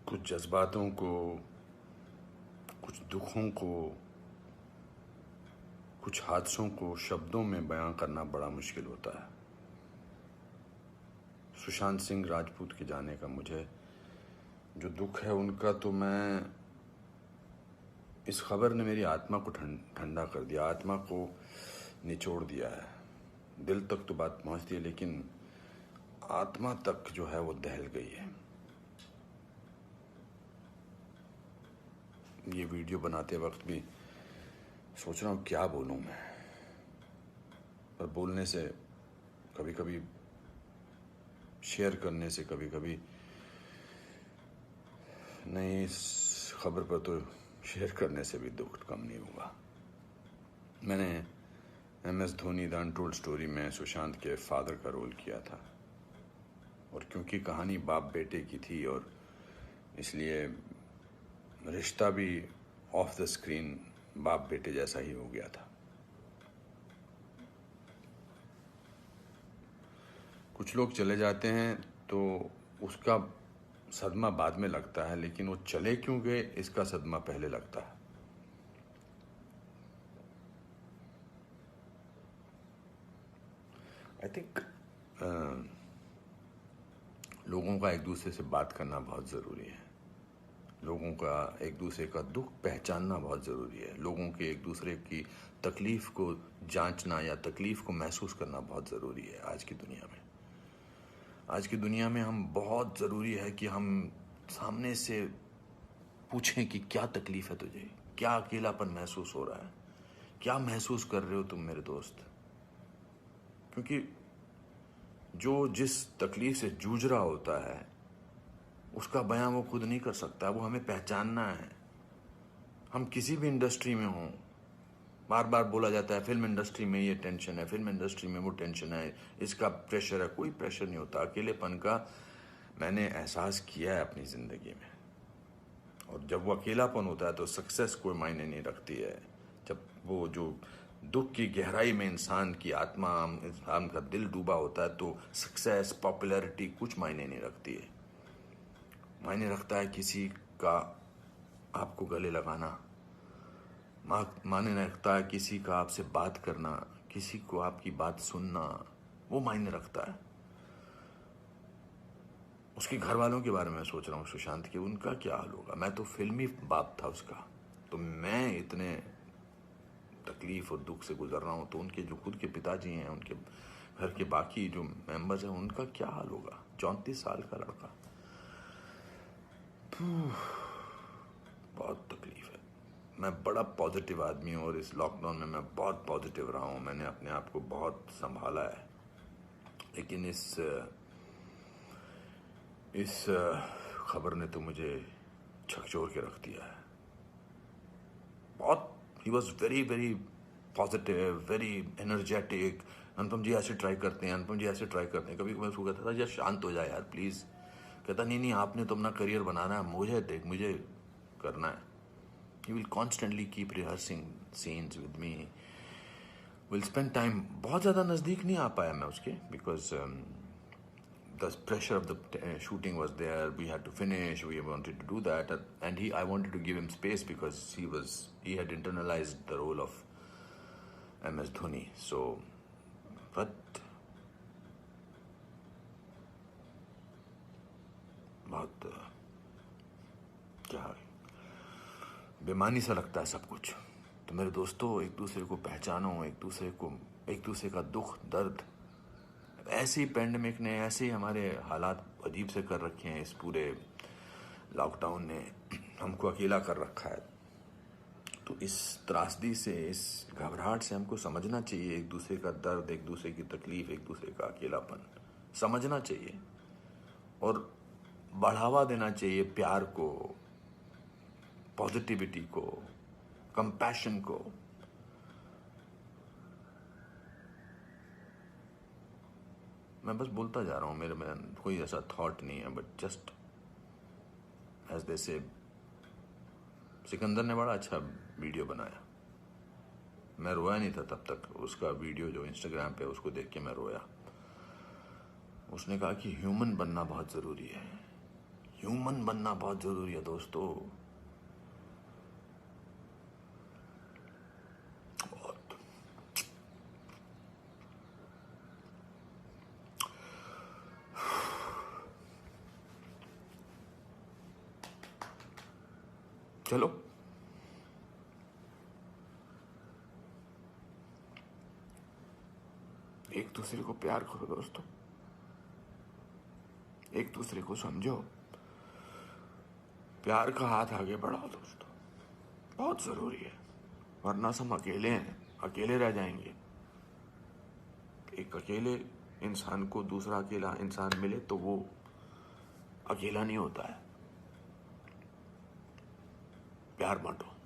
कुछ जज्बातों को, कुछ दुखों को, कुछ हादसों को शब्दों में बयां करना बड़ा मुश्किल होता है। सुशांत सिंह राजपूत के जाने का मुझे जो दुख है उनका, तो मैं इस खबर ने मेरी आत्मा को ठंडा कर दिया, आत्मा को निचोड़ दिया है। दिल तक तो बात पहुंचती है, लेकिन आत्मा तक जो है वो दहल गई है। ये वीडियो बनाते वक्त भी सोच रहा हूँ क्या बोलूँ मैं, पर बोलने से कभी कभी, शेयर करने से कभी कभी नहीं, इस खबर पर तो शेयर करने से भी दुख कम नहीं होगा। मैंने MS Dhoni the untold story में सुशांत के फादर का रोल किया था, और क्योंकि कहानी बाप बेटे की थी और इसलिए रिश्ता भी ऑफ द स्क्रीन बाप बेटे जैसा ही हो गया था। कुछ लोग चले जाते हैं तो उसका सदमा बाद में लगता है, लेकिन वो चले क्यों गए इसका सदमा पहले लगता है। आई थिंक लोगों का एक दूसरे से बात करना बहुत ज़रूरी है। लोगों का एक दूसरे का दुख पहचानना बहुत ज़रूरी है। लोगों के एक दूसरे की तकलीफ़ को जांचना या तकलीफ़ को महसूस करना बहुत ज़रूरी है आज की दुनिया में। आज की दुनिया में हम बहुत ज़रूरी है कि हम सामने से पूछें कि क्या तकलीफ़ है तुझे, क्या अकेलापन महसूस हो रहा है, क्या महसूस कर रहे हो तुम मेरे दोस्त। क्योंकि जो जिस तकलीफ़ से जूझ रहा होता है उसका बयां वो खुद नहीं कर सकता, वो हमें पहचानना है। हम किसी भी इंडस्ट्री में हों, बार बार बोला जाता है फिल्म इंडस्ट्री में ये टेंशन है, फिल्म इंडस्ट्री में वो टेंशन है, इसका प्रेशर है। कोई प्रेशर नहीं होता। अकेलेपन का मैंने एहसास किया है अपनी ज़िंदगी में, और जब वो अकेलापन होता है तो सक्सेस कोई मायने नहीं रखती है। जब वो जो दुख की गहराई में इंसान की आत्मा, इंसान का दिल डूबा होता है, तो सक्सेस, पॉपुलैरिटी कुछ मायने नहीं रखती है। मायने रखता है किसी का आपको गले लगाना, मायने रखता है किसी का आपसे बात करना, किसी को आपकी बात सुनना, वो मायने रखता है। उसके घर वालों के बारे में सोच रहा हूँ सुशांत के, उनका क्या हाल होगा। मैं तो फिल्मी बाप था उसका, तो मैं इतने तकलीफ और दुख से गुजर रहा हूँ, तो उनके जो खुद के पिताजी हैं, उनके घर के बाकी जो मेंबर्स हैं, उनका क्या हाल होगा। 34 साल का लड़का, बहुत तकलीफ है। मैं बड़ा पॉजिटिव आदमी हूँ, और इस लॉकडाउन में मैं बहुत पॉजिटिव रहा हूँ। मैंने अपने आप को बहुत संभाला है, लेकिन इस खबर ने तो मुझे झकझोर के रख दिया है। बहुत, ही was very very positive, very energetic. Anupam ji ऐसे ट्राई करते हैं, अनुपम जी ऐसे ट्राई करते हैं। कभी कभी मैं उसको कहता था यार शांत हो जाए यार प्लीज़। कहता नहीं, आपने तो अपना करियर बनाना है, मुझे करना है। He will constantly keep rehearsing scenes with me. Will spend time. बहुत ज़्यादा नज़दीक नहीं आ पाया मैं उसके, because the pressure of the shooting was there. We had to finish. We wanted to do that, and I wanted to give him space because he had internalized the role of MS Dhoni. So, but बहुत क्या बेमानी सा लगता है सब कुछ। तो मेरे दोस्तों, एक दूसरे को पहचानो, एक दूसरे का दुख दर्द। ऐसे ही पैंडेमिक ने, ऐसे ही हमारे हालात अजीब से कर रखे हैं। इस पूरे लॉकडाउन ने हमको अकेला कर रखा है। तो इस त्रासदी से, इस घबराहट से हमको समझना चाहिए एक दूसरे का दर्द, एक दूसरे की तकलीफ, एक दूसरे का अकेलापन समझना चाहिए, और बढ़ावा देना चाहिए प्यार को, पॉजिटिविटी को, कंपैशन को। मैं बस बोलता जा रहा हूँ, मेरे में कोई ऐसा थॉट नहीं है, बट जस्ट एज दे से। सिकंदर ने बड़ा अच्छा वीडियो बनाया, मैं रोया नहीं था तब तक। उसका वीडियो जो इंस्टाग्राम पे, उसको देख के मैं रोया। उसने कहा कि ह्यूमन बनना बहुत ज़रूरी है। ह्यूमन बनना बहुत जरूरी है दोस्तों। बहुत। चलो एक दूसरे को प्यार करो दोस्तों, एक दूसरे को समझो, प्यार का हाथ आगे बढ़ाओ दोस्तों, बहुत जरूरी है। वरना हम अकेले हैं, अकेले रह जाएंगे। एक अकेले इंसान को दूसरा अकेला इंसान मिले तो वो अकेला नहीं होता है। प्यार बांटो।